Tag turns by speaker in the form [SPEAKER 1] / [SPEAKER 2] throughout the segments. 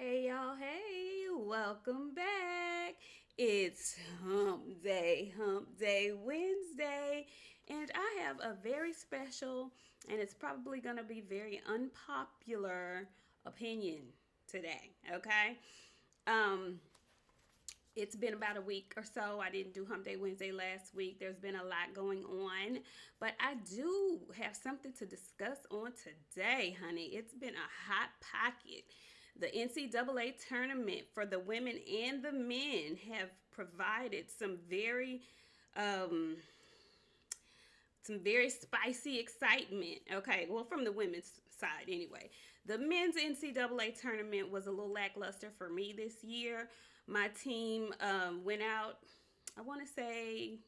[SPEAKER 1] Hey y'all, hey, welcome back. It's Hump Day Wednesday, and I have a very special and it's probably going to be very unpopular opinion today, okay? Um it's been about a week or so. I didn't do Hump Day Wednesday last week. There's been a lot going on, but I do have something to discuss on today, honey. It's been a hot pocket. The NCAA tournament for the women and the men have provided um, some very spicy excitement. Okay, well, from the women's side anyway. The men's NCAA tournament was a little lackluster for me this year. My team went out, I want to say,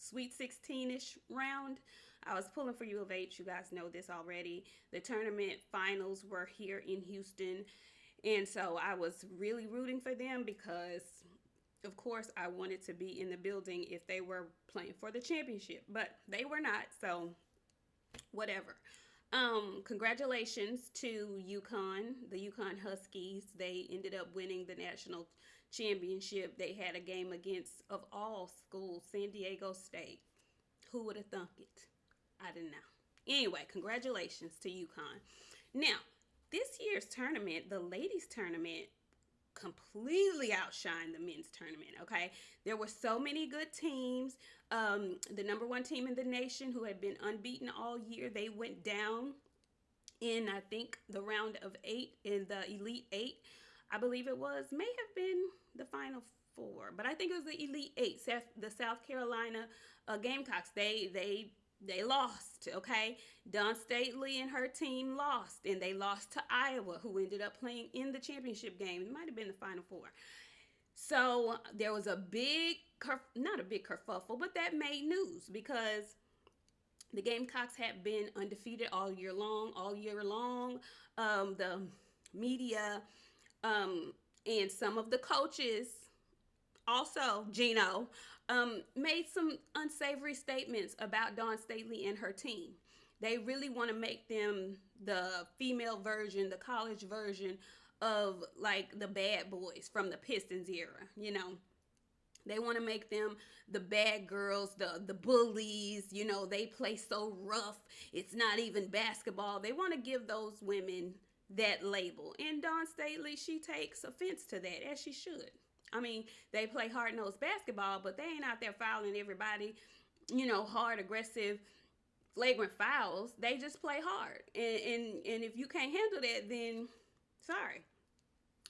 [SPEAKER 1] Sweet 16 ish round. I was pulling for U of H. You guys know this already. The tournament finals were here in Houston. And so I was really rooting for them because, of course, I wanted to be in the building if they were playing for the championship, but they were not. So, whatever. Congratulations to UConn, the UConn Huskies. They ended up winning the national championship. They had a game against, of all schools, San Diego State. Who would have thunk it? I didn't know. Anyway, congratulations to UConn. Now, this year's tournament, the ladies' tournament, completely outshined the men's tournament. Okay, there were so many good teams. The number one team in the nation, who had been unbeaten all year, they went down in, I think, the round of eight, in the Elite Eight. I believe it was, may have been the Final Four, but I think it was the Elite Eight. The South Carolina Gamecocks. They lost. Okay, Dawn Stately and her team lost, and they lost to Iowa, who ended up playing in the championship game. It might have been the Final Four. So there was a big, not a big kerfuffle, but that made news because the Gamecocks had been undefeated all year long. All year long, the media and some of the coaches, also Gino, made some unsavory statements about Dawn Staley and her team. They really want to make them the female version, the college version of like the bad boys from the Pistons era. They want to make them the bad girls, the bullies. They play so rough. It's not even basketball. They want to give those women that label. And Dawn Staley, she takes offense to that, as she should. I mean, they play hard nosed basketball, but they ain't out there fouling everybody, hard, aggressive, flagrant fouls. They just play hard. And if you can't handle that, then sorry.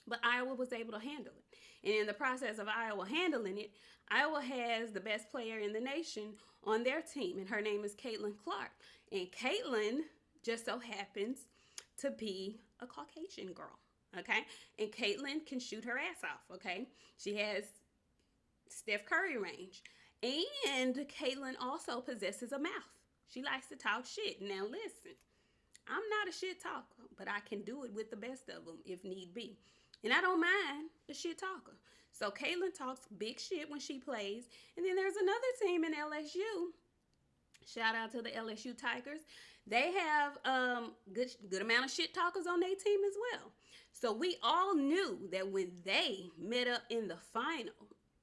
[SPEAKER 1] But Iowa was able to handle it. And in the process of Iowa handling it, Iowa has the best player in the nation on their team, and her name is Caitlin Clark. And Caitlin just so happens to be a Caucasian girl, okay? And Caitlin can shoot her ass off, okay? She has Steph Curry range. And Caitlin also possesses a mouth. She likes to talk shit. Now, listen, I'm not a shit talker, but I can do it with the best of them if need be. And I don't mind a shit talker. So Caitlin talks big shit when she plays. And then there's another team in LSU. Shout out to the LSU Tigers. They have good amount of shit talkers on their team as well. So we all knew that when they met up in the final,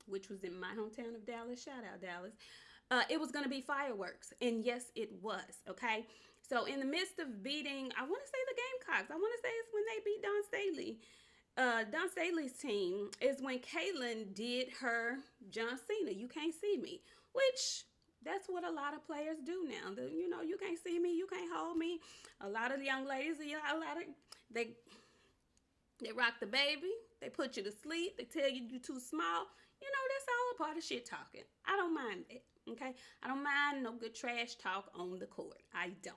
[SPEAKER 1] which was in my hometown of Dallas, shout out Dallas, it was going to be fireworks. And yes, it was, okay? So in the midst of beating, I want to say the Gamecocks, I want to say it's when they beat Dawn Staley. Dawn Staley's team is when Caitlin did her John Cena, you can't see me, which that's what a lot of players do now. You can't see me, you can't hold me. A lot of the young ladies, they rock the baby, they put you to sleep, they tell you you're too small. That's all a part of shit talking. I don't mind that, okay? I don't mind no good trash talk on the court. I don't.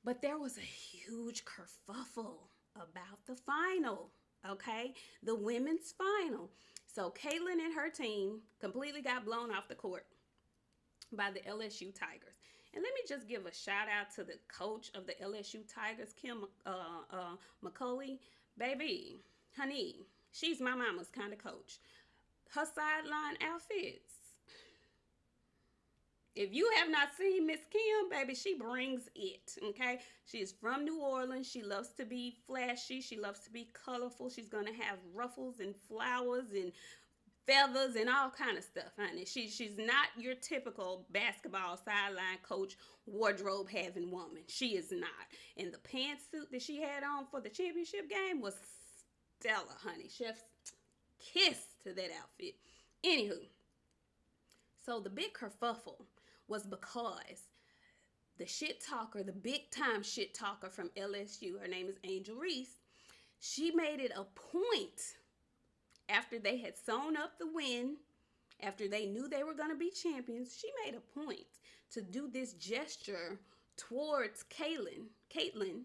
[SPEAKER 1] But there was a huge kerfuffle about the final, okay? The women's final. So Caitlin and her team completely got blown off the court by the LSU Tigers. And let me just give a shout out to the coach of the LSU Tigers, Kim McCulley. Baby, honey, she's my mama's kind of coach. Her sideline outfits, If you have not seen Miss Kim, baby, she brings it. Okay, she is from New Orleans. She loves to be flashy. She loves to be colorful. She's gonna have ruffles and flowers and feathers and all kind of stuff, honey. She's not your typical basketball sideline coach wardrobe having woman. She is not. And the pantsuit that she had on for the championship game was stellar, honey. Chef's kiss to that outfit. Anywho, so the big kerfuffle was because the shit talker, the big time shit talker from LSU, her name is Angel Reese, she made it a point after they had sewn up the win, after they knew they were going to be champions, she made a point to do this gesture towards Caitlin.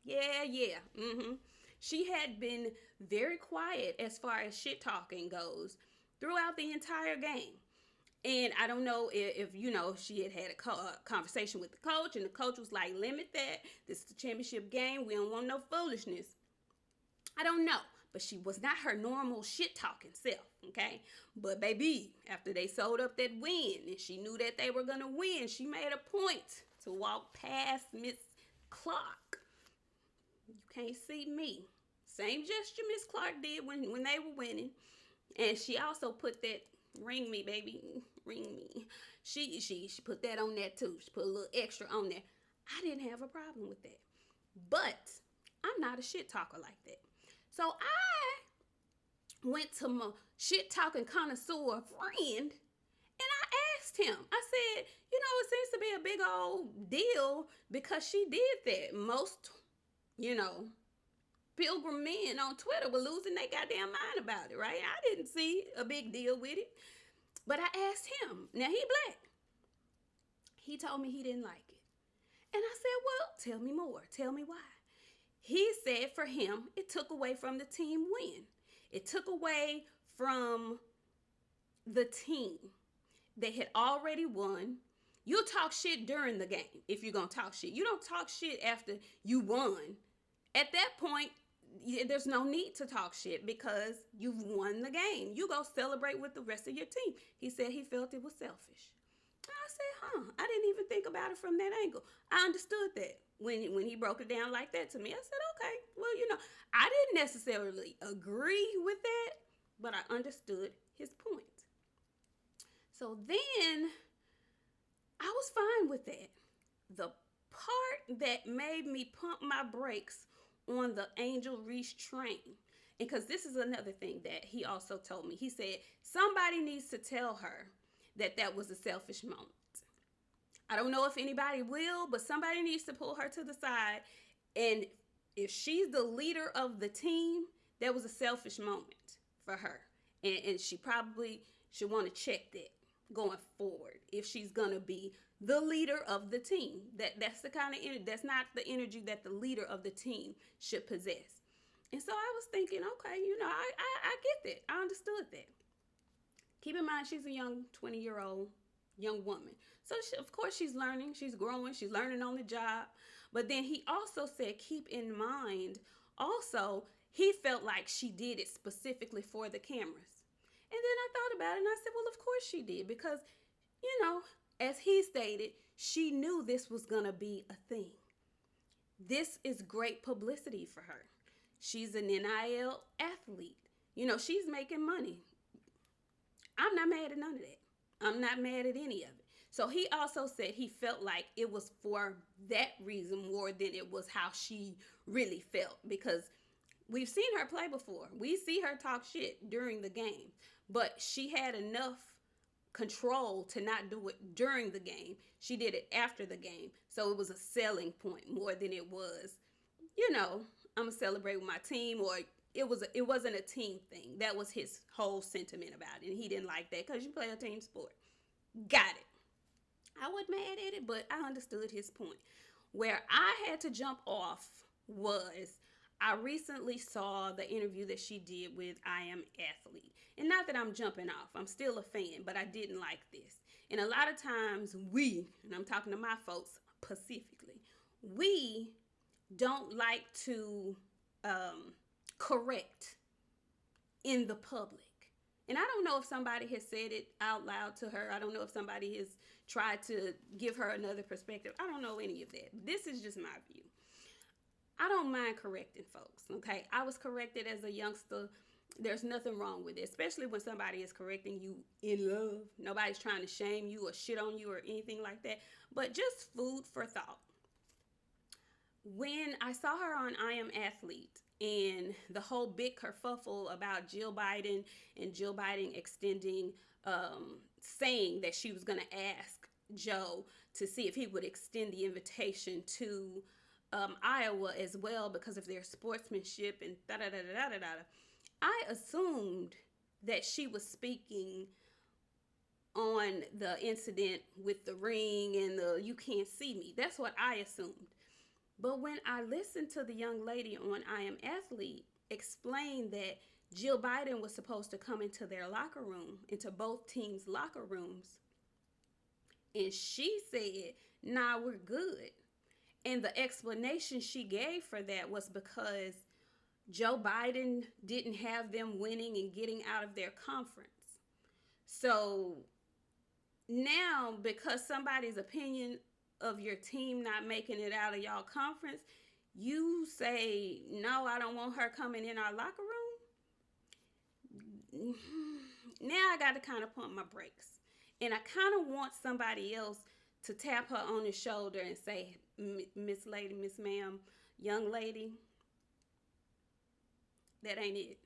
[SPEAKER 1] Yeah. She had been very quiet as far as shit talking goes throughout the entire game. And I don't know if you know, she had a conversation with the coach, and the coach was like, limit that. This is the championship game. We don't want no foolishness. I don't know. But she was not her normal shit talking self, okay? But baby, after they sold up that win and she knew that they were going to win, she made a point to walk past Miss Clark. You can't see me. Same gesture Miss Clark did when they were winning. And she also put that, ring me, baby, ring me. She put that on there too. She put a little extra on there. I didn't have a problem with that. But I'm not a shit talker like that. So I went to my shit talking connoisseur friend and I asked him, I said, you know, it seems to be a big old deal because she did that. Most, you know, pilgrim men on Twitter were losing their goddamn mind about it, right? I didn't see a big deal with it. But I asked him, now he black. He told me he didn't like it. And I said, well, tell me more. Tell me why. He said for him, it took away from the team win. It took away from the team. They had already won. You'll talk shit during the game if you're going to talk shit. You don't talk shit after you won. At that point, there's no need to talk shit because you've won the game. You go celebrate with the rest of your team. He said he felt it was selfish. I said, I didn't even think about it from that angle. I understood that when he broke it down like that to me. I said, okay, well, you know, I didn't necessarily agree with that, but I understood his point. So then I was fine with that. The part that made me pump my brakes on the Angel Reese train, and because this is another thing that he also told me. He said, somebody needs to tell her that was a selfish moment. I don't know if anybody will, but somebody needs to pull her to the side. And if she's the leader of the team, that was a selfish moment for her. And she probably should want to check that going forward if she's going to be the leader of the team. That's the kind of energy, that's not the energy that the leader of the team should possess. And so I was thinking, okay, you know, I get that. I understood that. Keep in mind, she's a young 20-year-old young woman. So, of course, she's learning. She's growing. She's learning on the job. But then he also said, keep in mind, also, he felt like she did it specifically for the cameras. And then I thought about it and I said, well, of course she did. Because, you know, as he stated, she knew this was going to be a thing. This is great publicity for her. She's an NIL athlete. You know, she's making money. I'm not mad at none of that. I'm not mad at any of it. So he also said he felt like it was for that reason more than it was how she really felt. Because we've seen her play before. We see her talk shit during the game. But she had enough control to not do it during the game. She did it after the game. So it was a selling point more than it was, you know, I'm going to celebrate with my team, or it wasn't a team thing. That was his whole sentiment about it. And he didn't like that because you play a team sport. Got it. I wasn't mad at it, but I understood his point. Where I had to jump off was I recently saw the interview that she did with I Am Athlete. And not that I'm jumping off. I'm still a fan, but I didn't like this. And a lot of times we, and I'm talking to my folks specifically, we don't like to correct in the public. And I don't know if somebody has said it out loud to her. I don't know if somebody has tried to give her another perspective. I don't know any of that. This is just my view. I don't mind correcting folks, okay? I was corrected as a youngster. There's nothing wrong with it, especially when somebody is correcting you in love. Nobody's trying to shame you or shit on you or anything like that, but just food for thought. When I saw her on I Am Athlete and the whole big kerfuffle about Jill Biden and Jill Biden extending, saying that she was going to ask Joe to see if he would extend the invitation to Iowa as well because of their sportsmanship and da da da da da da. I assumed that she was speaking on the incident with the ring and the "you can't see me." That's what I assumed. But when I listened to the young lady on I Am Athlete explain that Jill Biden was supposed to come into their locker room, into both teams' locker rooms, and she said, "Nah, we're good." And the explanation she gave for that was because Joe Biden didn't have them winning and getting out of their conference. So now, because somebody's opinion of your team not making it out of y'all conference, you say, "No, I don't want her coming in our locker room." Now I got to kind of pump my brakes. And I kind of want somebody else to tap her on the shoulder and say, "Miss Lady, Miss Ma'am, young lady, that ain't it."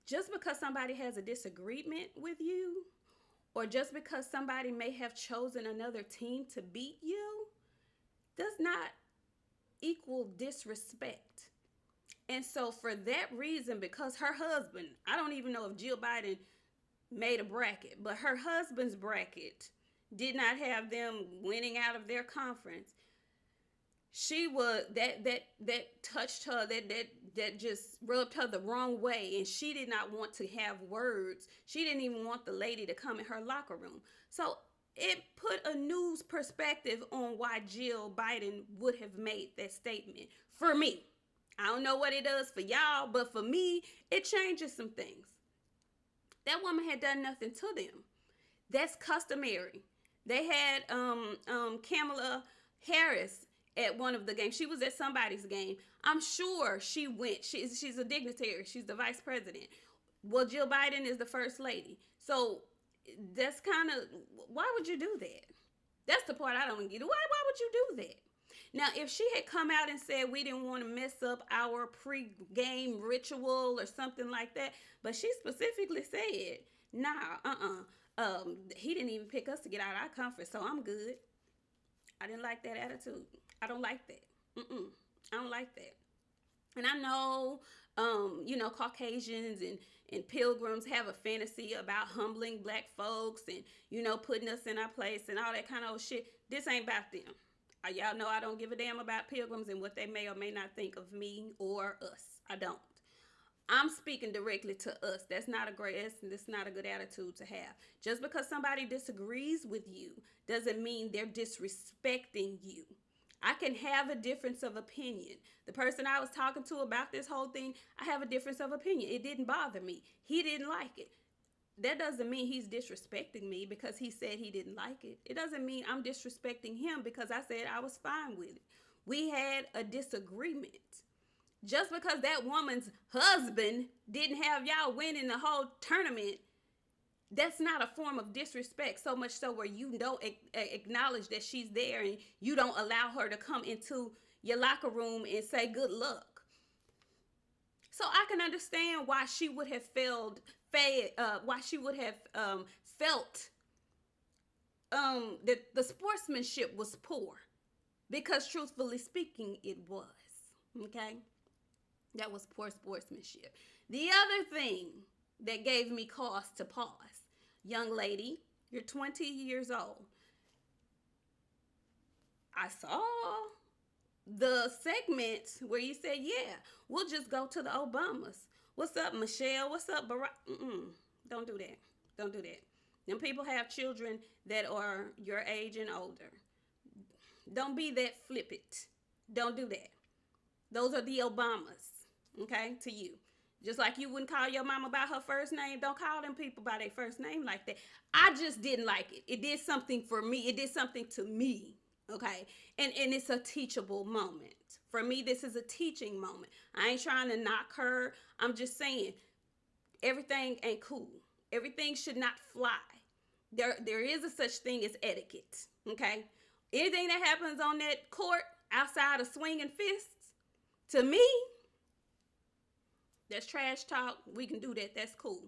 [SPEAKER 1] Just because somebody has a disagreement with you, or just because somebody may have chosen another team to beat you, does not equal disrespect. And so for that reason, because her husband, I don't even know if Jill Biden made a bracket, but her husband's bracket did not have them winning out of their conference. She was that touched her, that just rubbed her the wrong way, and she did not want to have words. She didn't even want the lady to come in her locker room. So it put a news perspective on why Jill Biden would have made that statement. For me, I don't know what it does for y'all, but for me, it changes some things. That woman had done nothing to them. That's customary. They had Kamala Harris at one of the games. She was at somebody's game. I'm sure she went. She's a dignitary. She's the vice president. Well, Jill Biden is the first lady. So that's kind of, why would you do that? That's the part I don't get. Why would you do that? Now, if she had come out and said we didn't want to mess up our pre-game ritual or something like that, but she specifically said, nah, he didn't even pick us to get out of our conference, so I'm good. I didn't like that attitude. I don't like that. I don't like that. And I know, Caucasians and pilgrims have a fantasy about humbling black folks and, putting us in our place and all that kind of old shit. This ain't about them. Y'all know I don't give a damn about pilgrims and what they may or may not think of me or us. I don't. I'm speaking directly to us. That's not a good attitude to have. Just because somebody disagrees with you doesn't mean they're disrespecting you. I can have a difference of opinion. The person I was talking to about this whole thing, I have a difference of opinion. It didn't bother me. He didn't like it. That doesn't mean he's disrespecting me because he said he didn't like it. It doesn't mean I'm disrespecting him because I said I was fine with it. We had a disagreement. Just because that woman's husband didn't have y'all winning the whole tournament, that's not a form of disrespect, so much so where you don't acknowledge that she's there and you don't allow her to come into your locker room and say good luck. So I can understand why she would have felt that the sportsmanship was poor, because truthfully speaking, it was. Okay? That was poor sportsmanship. The other thing that gave me cause to pause, young lady, you're 20 years old. I saw the segment where you said, yeah, we'll just go to the Obamas. What's up, Michelle? What's up, Barack? Don't do that. Don't do that. Them people have children that are your age and older. Don't be that flippant. Don't do that. Those are the Obamas, okay, to you. Just like you wouldn't call your mama by her first name, don't call them people by their first name like that. I just didn't like it. It did something for me. It did something to me. Okay. And it's a teachable moment. For me, this is a teaching moment. I ain't trying to knock her. I'm just saying everything ain't cool. Everything should not fly. There is a such thing as etiquette. Okay. Anything that happens on that court outside of swinging fists, to me, that's trash talk. We can do that. That's cool.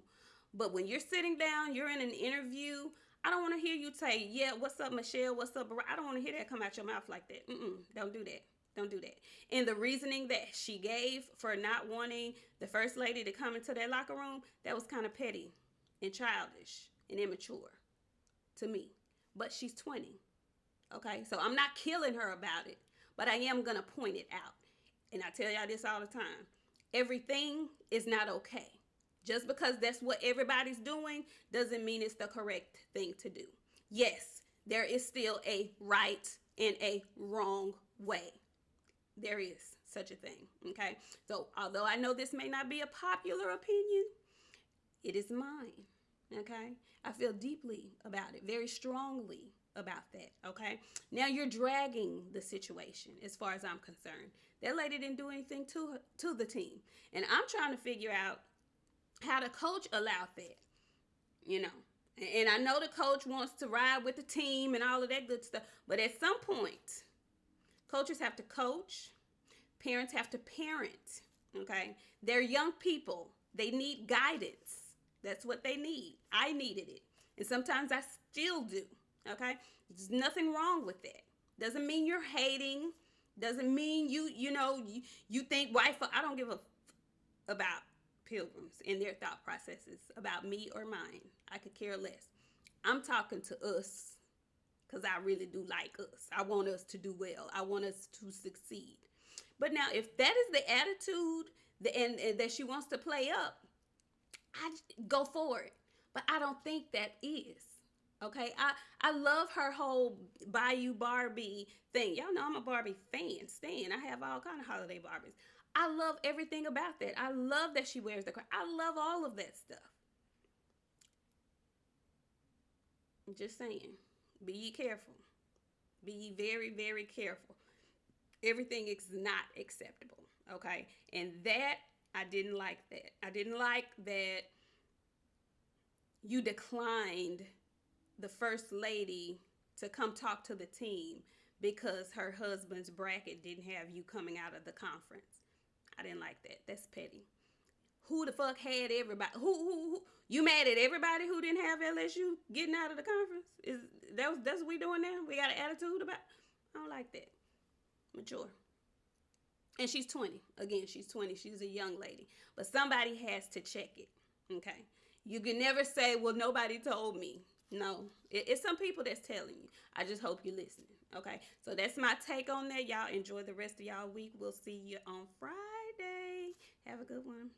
[SPEAKER 1] But when you're sitting down, you're in an interview, I don't want to hear you say, yeah, what's up, Michelle? What's up, Barack? I don't want to hear that come out your mouth like that. Don't do that. Don't do that. And the reasoning that she gave for not wanting the first lady to come into that locker room, that was kind of petty and childish and immature to me. But she's 20. Okay? So I'm not killing her about it, but I am going to point it out. And I tell y'all this all the time. Everything is not okay. Just because that's what everybody's doing doesn't mean it's the correct thing to do. Yes, there is still a right and a wrong way. There is such a thing, okay? So although I know this may not be a popular opinion, it is mine, okay? I feel deeply about it, very strongly about that, okay? Now you're dragging the situation as far as I'm concerned. That lady didn't do anything to the team. And I'm trying to figure out how the coach allowed that, you know. And I know the coach wants to ride with the team and all of that good stuff. But at some point, coaches have to coach. Parents have to parent, okay? They're young people. They need guidance. That's what they need. I needed it. And sometimes I still do, okay? There's nothing wrong with that. Doesn't mean you're hating. Doesn't mean you think white folk. I don't give a about pilgrims and their thought processes about me or mine. I could care less. I'm talking to us because I really do like us. I want us to do well. I want us to succeed. But now, if that is the attitude and that she wants to play up, I go for it. But I don't think that is. Okay, I love her whole Bayou Barbie thing. Y'all know I'm a Barbie stan. I have all kind of holiday Barbies. I love everything about that. I love that she wears the crown. I love all of that stuff. I'm just saying, be ye careful. Be ye very, very careful. Everything is not acceptable, okay? And that, I didn't like that. I didn't like that you declined the first lady to come talk to the team because her husband's bracket didn't have you coming out of the conference. I didn't like that. That's petty. Who the fuck had everybody? Who you mad at everybody who didn't have LSU getting out of the conference? That's what we doing now? We got an attitude about? I don't like that. Mature. And she's 20. Again, she's 20. She's a young lady. But somebody has to check it. Okay? You can never say, well, nobody told me. No, it's some people that's telling you. I just hope you're listening, okay? So that's my take on that. Y'all enjoy the rest of y'all week. We'll see you on Friday. Have a good one.